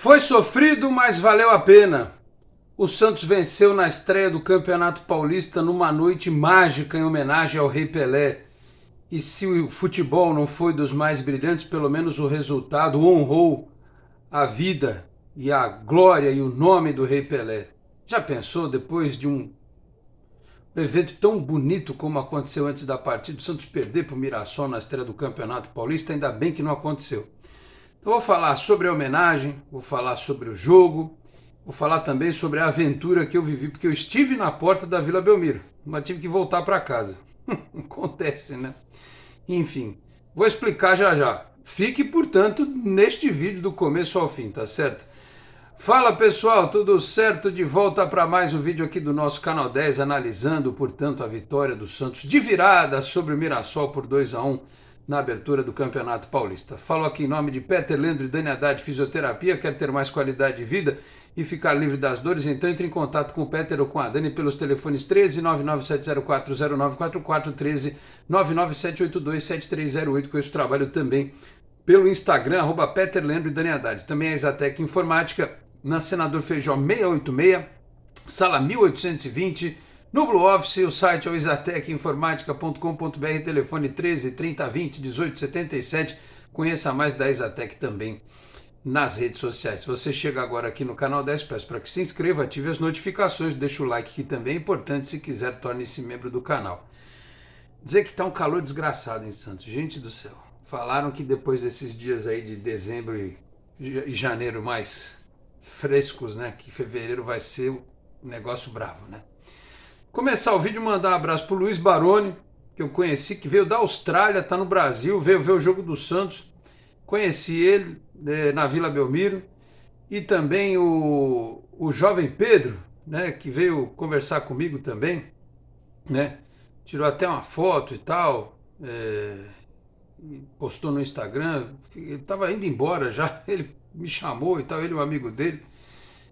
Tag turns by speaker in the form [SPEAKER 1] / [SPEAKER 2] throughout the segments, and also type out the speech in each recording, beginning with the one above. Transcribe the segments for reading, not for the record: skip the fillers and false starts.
[SPEAKER 1] Foi sofrido, mas valeu a pena. O Santos venceu na estreia do Campeonato Paulista numa noite mágica em homenagem ao Rei Pelé. E se o futebol não foi dos mais brilhantes, pelo menos o resultado honrou a vida e a glória e o nome do Rei Pelé. Já pensou, depois de um evento tão bonito como aconteceu antes da partida, o Santos perder para o Mirassol na estreia do Campeonato Paulista? Ainda bem que não aconteceu. Então vou falar sobre a homenagem, vou falar sobre o jogo, vou falar também sobre a aventura que eu vivi, porque eu estive na porta da Vila Belmiro, mas tive que voltar para casa. Acontece, né? Enfim, vou explicar já já. Fique, portanto, neste vídeo do começo ao fim, tá certo? Fala pessoal, tudo certo? De volta para mais um vídeo aqui do nosso Canal 10, analisando, portanto, a vitória do Santos de virada sobre o Mirassol por 2-1 na abertura do Campeonato Paulista. Falo aqui em nome de Peter Leandro e Dani Haddad Fisioterapia. Quer ter mais qualidade de vida e ficar livre das dores? Então entre em contato com o Peter ou com a Dani pelos telefones 13 997040944, 13 997827308, com esse trabalho também pelo Instagram, @Peter Leandro e Dani Haddad. Também a Exatec Informática, na Senador Feijó 686, sala 1820, no Blue Office. O site é o exatecinformatica.com.br, telefone 13 30 20 18 77. Conheça mais da Exatec também nas redes sociais. Se você chega agora aqui no Canal 10, peço para que se inscreva, ative as notificações, deixe o like, que também é importante. Se quiser, torne-se membro do canal. Dizer que tá um calor desgraçado em Santos, gente do céu. Falaram que depois desses dias aí de dezembro e janeiro mais frescos, né, que fevereiro vai ser um negócio bravo, né? Começar o vídeo, mandar um abraço pro Luiz Baroni, que eu conheci, que veio da Austrália, tá no Brasil, veio ver o jogo do Santos. Conheci ele na Vila Belmiro. E também o jovem Pedro, né, que veio conversar comigo também, né? Tirou até uma foto e tal, postou no Instagram. Ele estava indo embora já, ele me chamou e tal, ele é um amigo dele.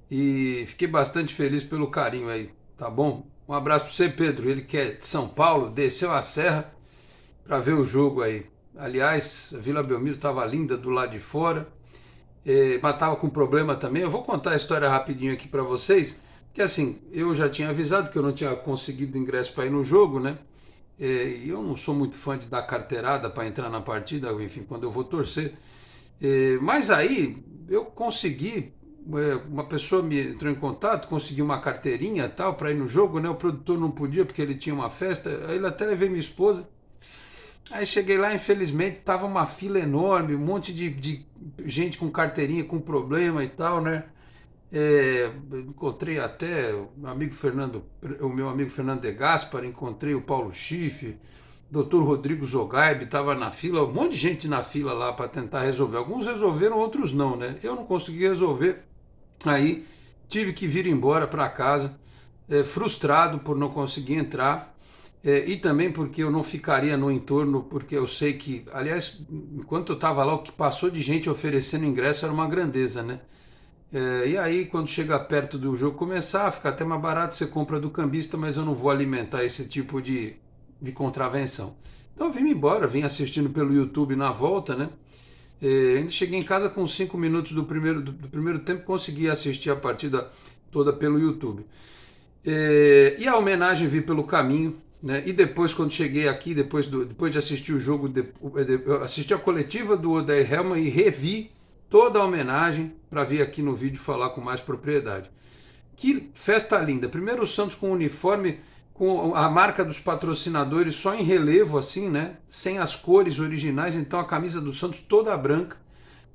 [SPEAKER 1] E fiquei bastante feliz pelo carinho aí, tá bom? Um abraço para você, Pedro, ele que é de São Paulo, desceu a serra para ver o jogo aí. Aliás, a Vila Belmiro estava linda do lado de fora, mas estava com problema também. Eu vou contar a história rapidinho aqui para vocês, que assim, eu já tinha avisado que eu não tinha conseguido ingresso para ir no jogo, né? E eu não sou muito fã de dar carteirada para entrar na partida, enfim, quando eu vou torcer. Mas aí eu consegui, uma pessoa me entrou em contato, consegui uma carteirinha tal para ir no jogo, né? O produtor não podia porque ele tinha uma festa, aí ele até levei minha esposa. Aí cheguei lá, infelizmente, tava uma fila enorme, um monte de gente com carteirinha com problema e tal, né? Encontrei até o meu amigo Fernando de Gaspar, encontrei o Paulo Schiff, Dr. Rodrigo Zogaib estava na fila, um monte de gente na fila lá para tentar resolver. Alguns resolveram, outros não, né? Eu não consegui resolver, aí tive que vir embora para casa, frustrado por não conseguir entrar. E também porque eu não ficaria no entorno, porque eu sei que, aliás, enquanto eu estava lá, o que passou de gente oferecendo ingresso era uma grandeza, né? E aí, quando chega perto do jogo começar, fica até mais barato, você compra do cambista, mas eu não vou alimentar esse tipo de contravenção. Então eu vim embora, vim assistindo pelo YouTube na volta, né? Ainda cheguei em casa com 5 minutos do primeiro tempo, consegui assistir a partida toda pelo YouTube. E a homenagem vi pelo caminho, né? E depois, quando cheguei aqui, depois de assistir o jogo, eu assisti a coletiva do Odair Hellmann e revi toda a homenagem para vir aqui no vídeo falar com mais propriedade. Que festa linda! Primeiro o Santos com o uniforme, com a marca dos patrocinadores só em relevo assim, né? Sem as cores originais, então a camisa do Santos toda branca,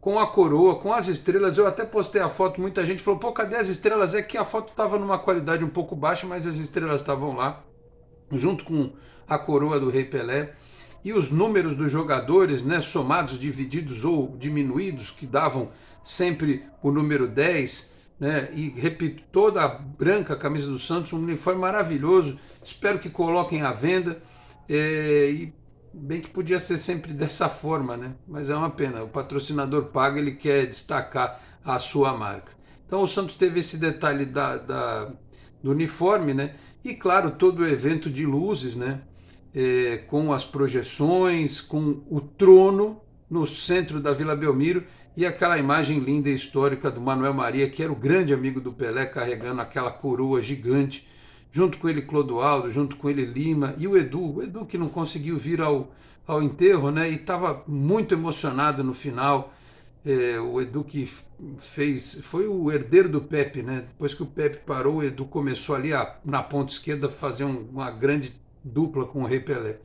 [SPEAKER 1] com a coroa, com as estrelas. Eu até postei a foto, muita gente falou, pô, cadê as estrelas? É que a foto estava numa qualidade um pouco baixa, mas as estrelas estavam lá, junto com a coroa do Rei Pelé. E os números dos jogadores, né, somados, divididos ou diminuídos, que davam sempre o número 10, né, e repito, toda a branca camisa do Santos, um uniforme maravilhoso, espero que coloquem à venda, e bem que podia ser sempre dessa forma, né, mas é uma pena, o patrocinador paga, ele quer destacar a sua marca. Então o Santos teve esse detalhe do uniforme, né, e claro, todo o evento de luzes, né, com as projeções, com o trono no centro da Vila Belmiro, e aquela imagem linda e histórica do Manuel Maria, que era o grande amigo do Pelé, carregando aquela coroa gigante, junto com ele Clodoaldo, junto com ele Lima, e o Edu que não conseguiu vir ao enterro, né, e estava muito emocionado no final. O Edu que foi o herdeiro do Pepe, né? Depois que o Pepe parou, o Edu começou ali na ponta esquerda a fazer uma grande dupla com o Rei Pelé.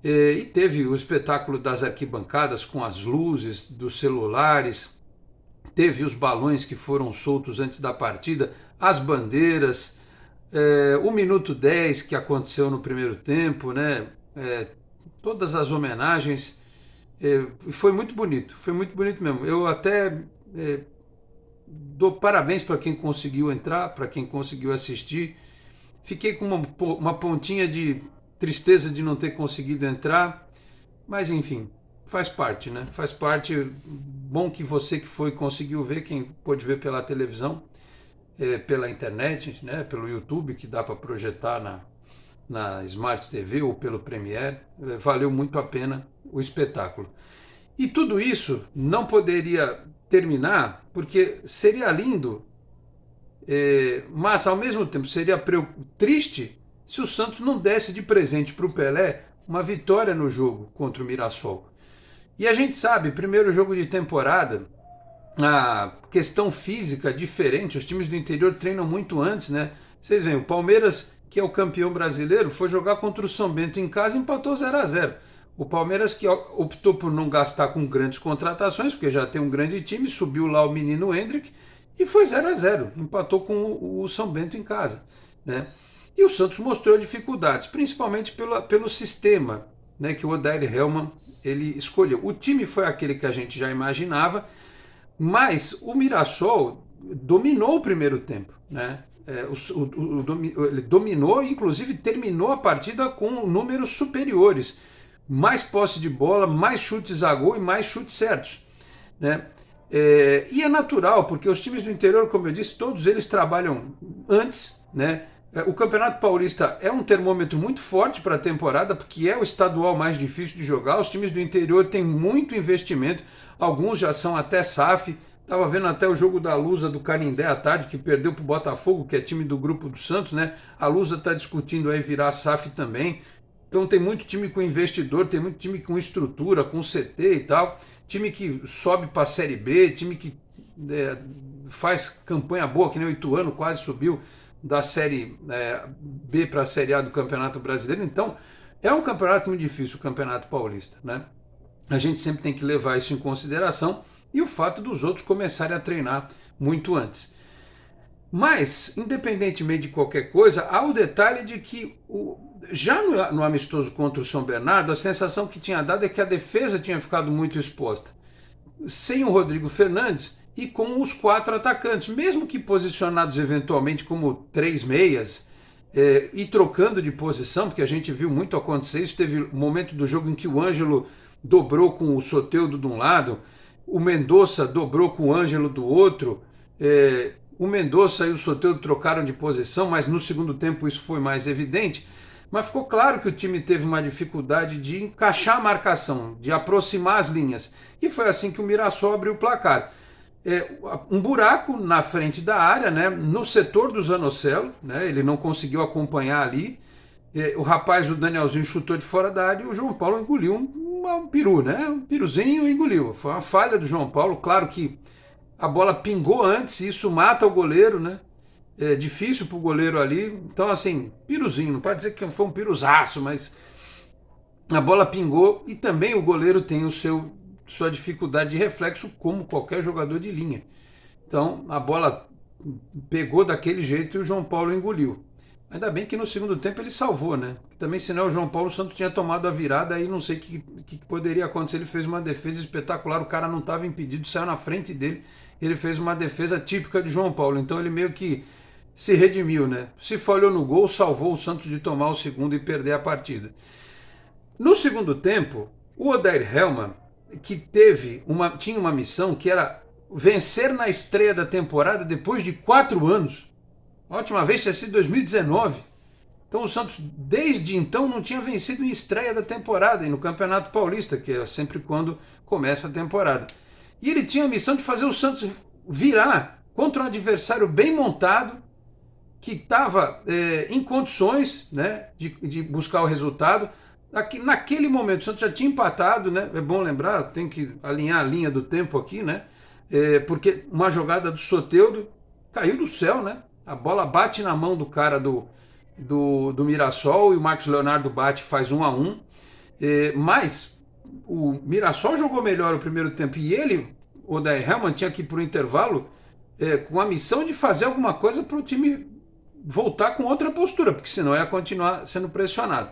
[SPEAKER 1] E teve o espetáculo das arquibancadas com as luzes dos celulares, teve os balões que foram soltos antes da partida, as bandeiras, o minuto 10 que aconteceu no primeiro tempo, né? Todas as homenagens. Foi muito bonito mesmo. Eu até dou parabéns para quem conseguiu entrar, para quem conseguiu assistir. Fiquei com uma pontinha de tristeza de não ter conseguido entrar, mas enfim, faz parte, né? Faz parte. Bom que você que foi conseguiu ver, quem pôde ver pela televisão, pela internet, né? Pelo YouTube, que dá para projetar na Smart TV ou pelo Premiere, valeu muito a pena o espetáculo. E tudo isso não poderia terminar, porque seria lindo, mas ao mesmo tempo seria triste se o Santos não desse de presente para o Pelé uma vitória no jogo contra o Mirassol. E a gente sabe, primeiro jogo de temporada, a questão física diferente, os times do interior treinam muito antes, né? Vocês veem, o Palmeiras, que é o campeão brasileiro, foi jogar contra o São Bento em casa e empatou 0-0. O Palmeiras, que optou por não gastar com grandes contratações, porque já tem um grande time, subiu lá o menino Hendrick e foi 0-0, empatou com o São Bento em casa, né? E o Santos mostrou dificuldades, principalmente pelo sistema, né, que o Odair Hellmann ele escolheu. O time foi aquele que a gente já imaginava, mas o Mirassol dominou o primeiro tempo, né? Ele dominou e inclusive terminou a partida com números superiores, mais posse de bola, mais chutes a gol e mais chutes certos, né? E é natural, porque os times do interior, como eu disse, todos eles trabalham antes, né? O Campeonato Paulista é um termômetro muito forte para a temporada, porque é o estadual mais difícil de jogar. Os times do interior têm muito investimento, alguns já são até SAF. Estava vendo até o jogo da Lusa do Canindé à tarde, que perdeu para o Botafogo, que é time do grupo do Santos, né? A Lusa está discutindo aí virar SAF também. Então tem muito time com investidor, tem muito time com estrutura, com CT e tal. Time que sobe para a Série B, time que faz campanha boa, que nem o Ituano quase subiu da Série B para a Série A do Campeonato Brasileiro. Então é um campeonato muito difícil, o Campeonato Paulista, né? A gente sempre tem que levar isso em consideração. E o fato dos outros começarem a treinar muito antes. Mas, independentemente de qualquer coisa, há o detalhe de que já no amistoso contra o São Bernardo, a sensação que tinha dado é que a defesa tinha ficado muito exposta. Sem o Rodrigo Fernandes e com os 4 atacantes, mesmo que posicionados eventualmente como 3 meias, e trocando de posição, porque a gente viu muito acontecer isso. Teve um momento do jogo em que o Ângelo dobrou com o Soteldo de um lado, o Mendonça dobrou com o Ângelo do outro, o Mendonça e o Soteldo trocaram de posição, mas no segundo tempo isso foi mais evidente. Mas ficou claro que o time teve uma dificuldade de encaixar a marcação, de aproximar as linhas. E foi assim que o Mirassol abriu o placar. Um buraco na frente da área, né, no setor do Zanocelo, né, ele não conseguiu acompanhar ali. O rapaz, o Danielzinho, chutou de fora da área e o João Paulo engoliu um peru, né? Um piruzinho engoliu. Foi uma falha do João Paulo. Claro que a bola pingou antes, e isso mata o goleiro, né? É difícil para o goleiro ali. Então, assim, piruzinho, não pode dizer que foi um piruzaço, mas a bola pingou e também o goleiro tem sua dificuldade de reflexo, como qualquer jogador de linha. Então, a bola pegou daquele jeito e o João Paulo engoliu. Ainda bem que no segundo tempo ele salvou, né? Também, senão o João Paulo Santos tinha tomado a virada, aí não sei o que poderia acontecer. Ele fez uma defesa espetacular, o cara não estava impedido, saiu na frente dele, ele fez uma defesa típica de João Paulo. Então ele meio que se redimiu, né? Se falhou no gol, salvou o Santos de tomar o segundo e perder a partida. No segundo tempo, o Odair Hellmann, que tinha uma missão que era vencer na estreia da temporada depois de 4 anos. A última vez tinha sido 2019. Então o Santos, desde então, não tinha vencido em estreia da temporada e no Campeonato Paulista, que é sempre quando começa a temporada. E ele tinha a missão de fazer o Santos virar contra um adversário bem montado, que estava em condições, né, de buscar o resultado. Naquele momento o Santos já tinha empatado, né? É bom lembrar, tem que alinhar a linha do tempo aqui, né? Porque uma jogada do Soteldo caiu do céu, né? A bola bate na mão do cara do Mirassol e o Marcos Leonardo bate e faz 1-1. Mas o Mirassol jogou melhor o primeiro tempo e ele, o Odair Hellmann, tinha que ir para o intervalo com a missão de fazer alguma coisa para o time voltar com outra postura, porque senão ia continuar sendo pressionado.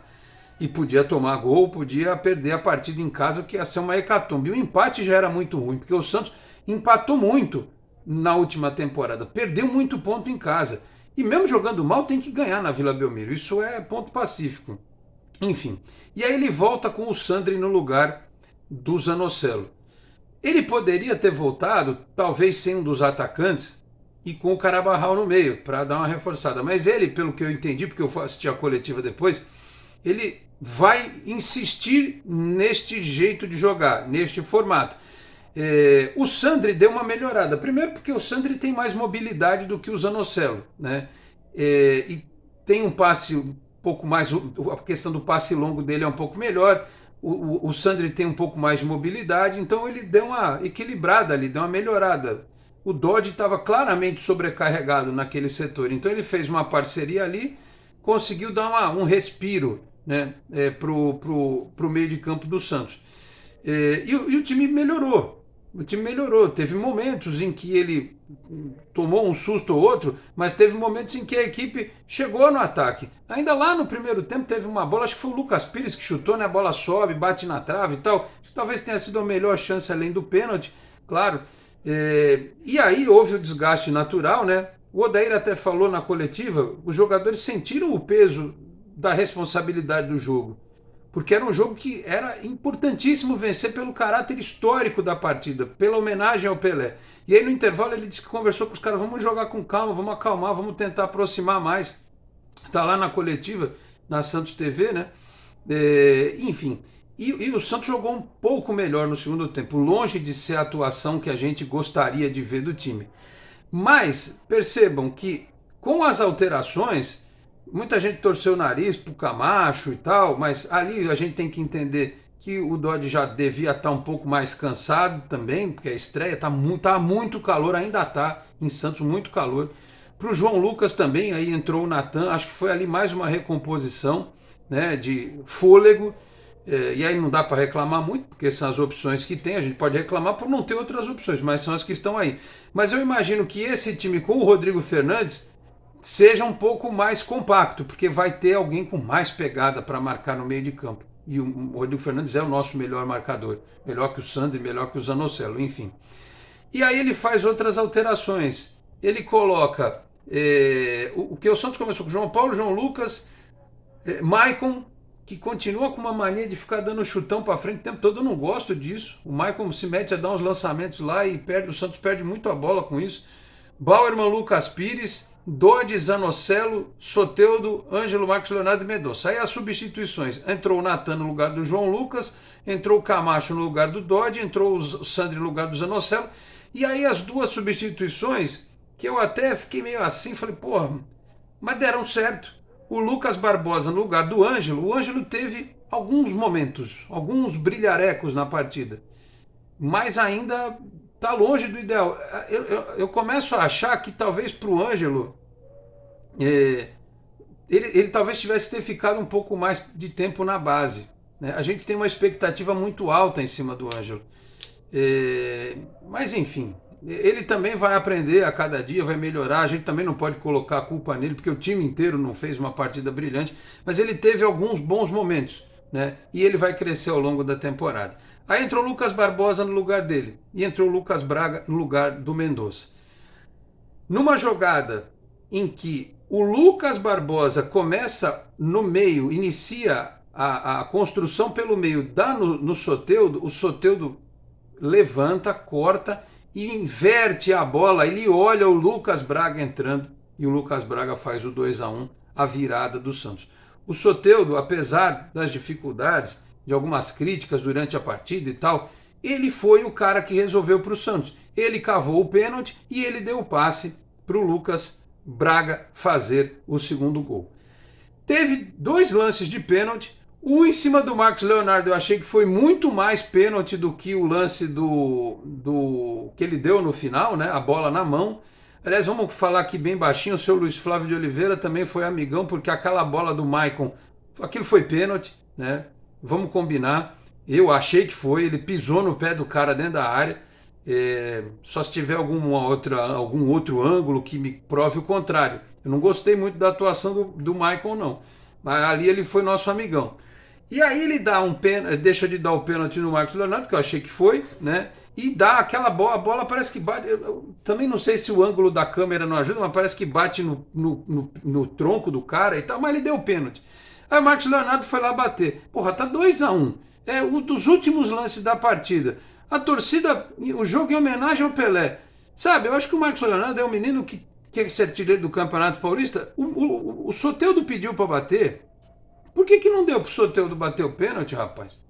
[SPEAKER 1] E podia tomar gol, podia perder a partida em casa, que ia ser uma hecatombe. E o empate já era muito ruim, porque o Santos empatou muito na última temporada, perdeu muito ponto em casa. E mesmo jogando mal, tem que ganhar na Vila Belmiro. Isso é ponto pacífico. Enfim. E aí ele volta com o Sandri no lugar do Zanocelo. Ele poderia ter voltado, talvez sem um dos atacantes, e com o Carabarral no meio, para dar uma reforçada. Mas ele, pelo que eu entendi, porque eu assisti a coletiva depois, ele vai insistir neste jeito de jogar, neste formato. O Sandri deu uma melhorada. Primeiro porque o Sandri tem mais mobilidade do que o Zanocelo, né? E tem um passe um pouco mais... A questão do passe longo dele é um pouco melhor. O Sandri tem um pouco mais de mobilidade, então ele deu uma equilibrada ali, deu uma melhorada. O Dodge estava claramente sobrecarregado naquele setor, então ele fez uma parceria ali, conseguiu dar um respiro, né, pro meio de campo do Santos. E o time melhorou. O time melhorou. Teve momentos em que ele tomou um susto ou outro, mas teve momentos em que a equipe chegou no ataque. Ainda lá no primeiro tempo teve uma bola, acho que foi o Lucas Pires que chutou, né? A bola sobe, bate na trave e tal. Acho que talvez tenha sido a melhor chance além do pênalti, claro. E aí houve o desgaste natural, né? O Odair até falou na coletiva, os jogadores sentiram o peso da responsabilidade do jogo, porque era um jogo que era importantíssimo vencer pelo caráter histórico da partida, pela homenagem ao Pelé. E aí no intervalo ele disse que conversou com os caras, vamos jogar com calma, vamos acalmar, vamos tentar aproximar mais. Está lá na coletiva, na Santos TV, né? Enfim, e o Santos jogou um pouco melhor no segundo tempo, longe de ser a atuação que a gente gostaria de ver do time. Mas percebam que com as alterações, muita gente torceu o nariz pro Camacho e tal, mas ali a gente tem que entender que o Dodge já devia estar um pouco mais cansado também, porque a estreia tá muito calor, ainda tá em Santos, muito calor. Pro João Lucas também, aí entrou o Natan, acho que foi ali mais uma recomposição, né, de fôlego. E aí não dá para reclamar muito, porque são as opções que tem, a gente pode reclamar por não ter outras opções, mas são as que estão aí. Mas eu imagino que esse time com o Rodrigo Fernandes seja um pouco mais compacto, porque vai ter alguém com mais pegada para marcar no meio de campo. E o Rodrigo Fernandes é o nosso melhor marcador, melhor que o Sandri, melhor que o Zanocelo, enfim. E aí ele faz outras alterações. Ele coloca o que o Santos começou com João Paulo, João Lucas, Maicon, que continua com uma mania de ficar dando chutão para frente o tempo todo. Eu não gosto disso. O Maicon se mete a dar uns lançamentos lá e o Santos perde muito a bola com isso. Bauerman, Lucas Pires, Dodge, Zanocelo, Soteldo, Ângelo, Marcos Leonardo e Mendonça. Aí as substituições. Entrou o Natan no lugar do João Lucas, entrou o Camacho no lugar do Dodge, entrou o Sandri no lugar do Zanocelo. E aí as duas substituições, que eu até fiquei meio assim, falei, porra, mas deram certo. O Lucas Barbosa no lugar do Ângelo, o Ângelo teve alguns momentos, alguns brilharecos na partida, mas ainda está longe do ideal. Eu começo a achar que talvez para o Ângelo, ele talvez tivesse ter ficado um pouco mais de tempo na base, né? A gente tem uma expectativa muito alta em cima do Ângelo. Mas enfim, ele também vai aprender a cada dia, vai melhorar. A gente também não pode colocar a culpa nele, porque o time inteiro não fez uma partida brilhante, mas ele teve alguns bons momentos, né? E ele vai crescer ao longo da temporada. Aí entrou o Lucas Barbosa no lugar dele, e entrou o Lucas Braga no lugar do Mendonça. Numa jogada em que o Lucas Barbosa começa no meio, inicia a construção pelo meio, dá no Soteldo, o Soteldo levanta, corta e inverte a bola. Ele olha o Lucas Braga entrando e o Lucas Braga faz o 2-1, a virada do Santos. O Soteldo, apesar das dificuldades, de algumas críticas durante a partida e tal, ele foi o cara que resolveu para o Santos. Ele cavou o pênalti e ele deu o passe para o Lucas Braga fazer o segundo gol. Teve 2 lances de pênalti. Um em cima do Marcos Leonardo, eu achei que foi muito mais pênalti do que o lance do que ele deu no final, né? A bola na mão. Aliás, vamos falar aqui bem baixinho, o seu Luiz Flávio de Oliveira também foi amigão, porque aquela bola do Maicon, aquilo foi pênalti, né? Vamos combinar. Eu achei que foi, ele pisou no pé do cara dentro da área. Só se tiver algum outro ângulo que me prove o contrário. Eu não gostei muito da atuação do Maicon, não. Mas ali ele foi nosso amigão. E aí ele dá deixa de dar o pênalti no Marcos Leonardo, que eu achei que foi, né? E dá aquela bola, a bola parece que bate. Eu também não sei se o ângulo da câmera não ajuda, mas parece que bate no tronco do cara e tal, mas ele deu o pênalti. Aí o Marcos Leonardo foi lá bater. Porra, tá 2-1. É um dos últimos lances da partida. A torcida, o jogo em homenagem ao Pelé. Sabe, eu acho que o Marcos Leonardo é um menino que quer ser artilheiro do Campeonato Paulista. O Soteldo pediu para bater. Por que não deu pro Soteldo bater o pênalti, rapaz?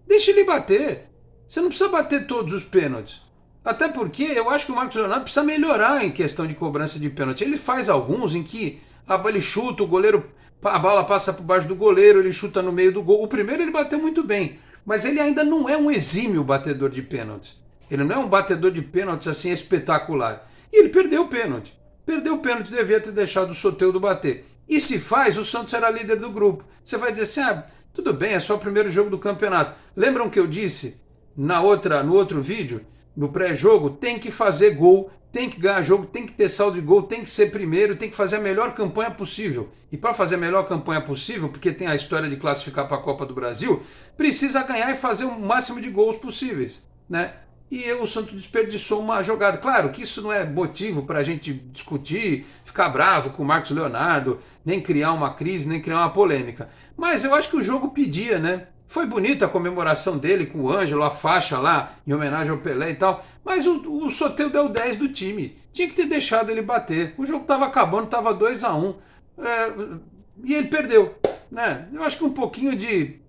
[SPEAKER 1] Deixa ele bater. Você não precisa bater todos os pênaltis. Até porque eu acho que o Marcos Leonardo precisa melhorar em questão de cobrança de pênalti. Ele faz alguns em que ele chuta, o goleiro, a bola passa por baixo do goleiro, ele chuta no meio do gol. O primeiro ele bateu muito bem, mas ele ainda não é um exímio batedor de pênaltis. Ele não é um batedor de pênaltis assim espetacular. E ele perdeu o pênalti. Perdeu o pênalti, devia ter deixado o Soteldo bater. E se faz, o Santos era líder do grupo. Você vai dizer assim, tudo bem, é só o primeiro jogo do campeonato. Lembram que eu disse no outro vídeo, no pré-jogo, tem que fazer gol, tem que ganhar jogo, tem que ter saldo de gol, tem que ser primeiro, tem que fazer a melhor campanha possível. E para fazer a melhor campanha possível, porque tem a história de classificar para a Copa do Brasil, precisa ganhar e fazer o máximo de gols possíveis, né? E o Santos desperdiçou uma jogada. Claro que isso não é motivo para a gente discutir, ficar bravo com o Marcos Leonardo, nem criar uma crise, nem criar uma polêmica. Mas eu acho que o jogo pedia, né? Foi bonita a comemoração dele com o Ângelo, a faixa lá, em homenagem ao Pelé e tal. Mas o Soteldo deu 10 do time. Tinha que ter deixado ele bater. O jogo estava acabando, estava 2-1. E ele perdeu, né? Eu acho que um pouquinho de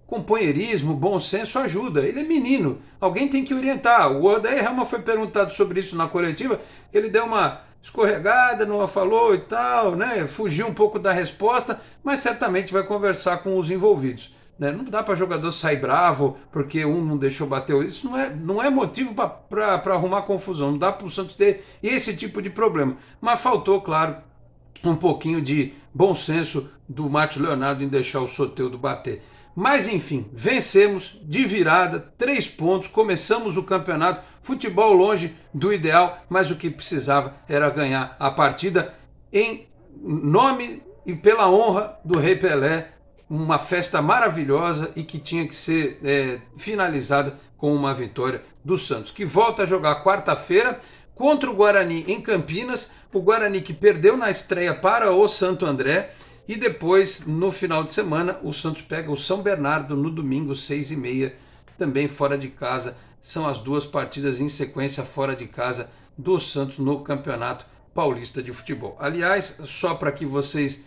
[SPEAKER 1] companheirismo, bom senso ajuda. Ele é menino, alguém tem que orientar. O Odair Helman foi perguntado sobre isso na coletiva, ele deu uma escorregada, não falou e tal, né? Fugiu um pouco da resposta, mas certamente vai conversar com os envolvidos. Né? Não dá para jogador sair bravo porque um não deixou bater. Isso não é motivo para arrumar confusão. Não dá para o Santos ter esse tipo de problema. Mas faltou, claro, um pouquinho de bom senso do Marcos Leonardo em deixar o Soteldo bater. Mas enfim, vencemos de virada, 3 pontos, começamos o campeonato, futebol longe do ideal, mas o que precisava era ganhar a partida em nome e pela honra do Rei Pelé, uma festa maravilhosa e que tinha que ser finalizada com uma vitória do Santos, que volta a jogar quarta-feira contra o Guarani em Campinas, o Guarani que perdeu na estreia para o Santo André. E depois, no final de semana, o Santos pega o São Bernardo no domingo, 6h30, também fora de casa. São as 2 partidas em sequência fora de casa do Santos no Campeonato Paulista de Futebol. Aliás, só para que vocês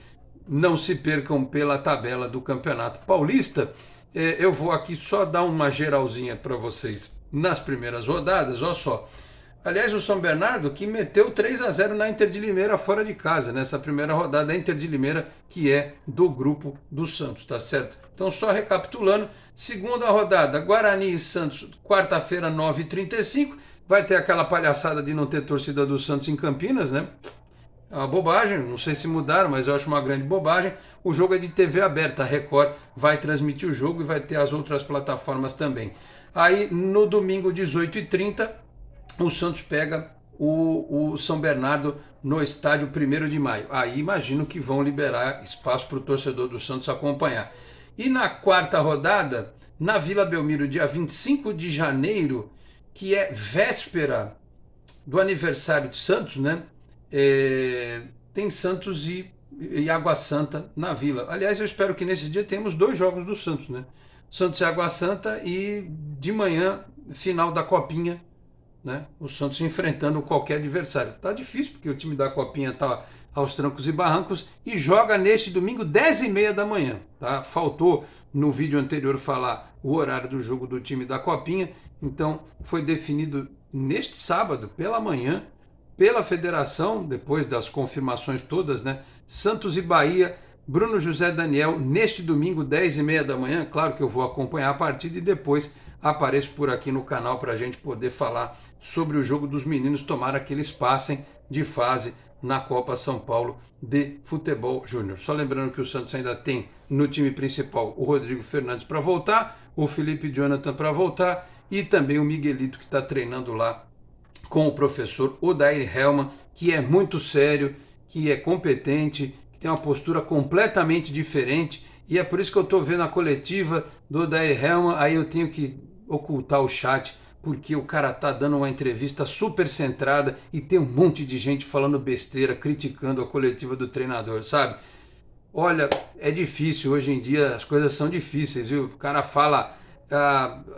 [SPEAKER 1] não se percam pela tabela do Campeonato Paulista, eu vou aqui só dar uma geralzinha para vocês nas primeiras rodadas, olha só. Aliás, o São Bernardo que meteu 3-0 na Inter de Limeira fora de casa, nessa primeira rodada, a Inter de Limeira que é do grupo do Santos, tá certo? Então, só recapitulando, segunda rodada, Guarani e Santos, quarta-feira, 9h35, vai ter aquela palhaçada de não ter torcida do Santos em Campinas, né? É uma bobagem, não sei se mudaram, mas eu acho uma grande bobagem. O jogo é de TV aberta, a Record vai transmitir o jogo e vai ter as outras plataformas também. Aí, no domingo, 18h30, o Santos pega o São Bernardo no estádio 1º de maio. Aí imagino que vão liberar espaço para o torcedor do Santos acompanhar. E na quarta rodada, na Vila Belmiro, dia 25 de janeiro, que é véspera do aniversário de Santos, né? Tem Santos e Água Santa na Vila. Aliás, eu espero que nesse dia tenhamos 2 jogos do Santos, né? Santos e Água Santa e de manhã, final da Copinha, né? O Santos enfrentando qualquer adversário. Tá difícil porque o time da Copinha tá aos trancos e barrancos e joga neste domingo 10h30 da manhã. Tá? Faltou no vídeo anterior falar o horário do jogo do time da Copinha, então foi definido neste sábado pela manhã pela federação, depois das confirmações todas, né? Santos e Bahia, Bruno José Daniel, neste domingo, 10h30 da manhã. Claro que eu vou acompanhar a partida e depois apareço por aqui no canal para a gente poder falar sobre o jogo dos meninos. Tomara que eles passem de fase na Copa São Paulo de Futebol Júnior. Só lembrando que o Santos ainda tem no time principal o Rodrigo Fernandes para voltar, o Felipe Jonathan para voltar e também o Miguelito que está treinando lá com o professor Odair Hellmann, que é muito sério, que é competente, que tem uma postura completamente diferente, e é por isso que eu estou vendo a coletiva do Odair Hellmann, aí eu tenho que ocultar o chat, porque o cara tá dando uma entrevista super centrada e tem um monte de gente falando besteira, criticando a coletiva do treinador, sabe? Olha, é difícil, hoje em dia as coisas são difíceis, viu? O cara fala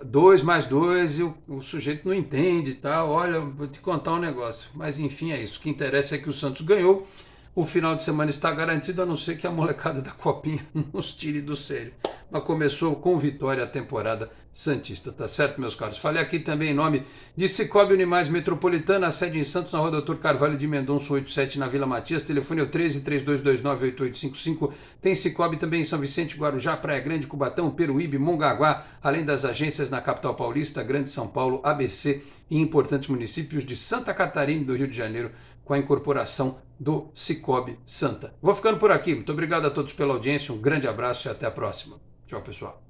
[SPEAKER 1] 2 mais 2 e o sujeito não entende e tal. Olha, vou te contar um negócio. Mas enfim, é isso. O que interessa é que o Santos ganhou. O final de semana está garantido, a não ser que a molecada da Copinha nos tire do sério. Mas começou com vitória a temporada santista, tá certo, meus caros? Falei aqui também em nome de Cicobi Unimais Metropolitana, sede em Santos, na rua Doutor Carvalho de Mendonça, 87, na Vila Matias. Telefone é o 13-3229-8855. Tem Cicobi também em São Vicente, Guarujá, Praia Grande, Cubatão, Peruíbe, Mongaguá, além das agências na capital paulista, Grande São Paulo, ABC e importantes municípios de Santa Catarina e do Rio de Janeiro, com a incorporação do Cicobi Santa. Vou ficando por aqui. Muito obrigado a todos pela audiência, um grande abraço e até a próxima. Tchau, pessoal.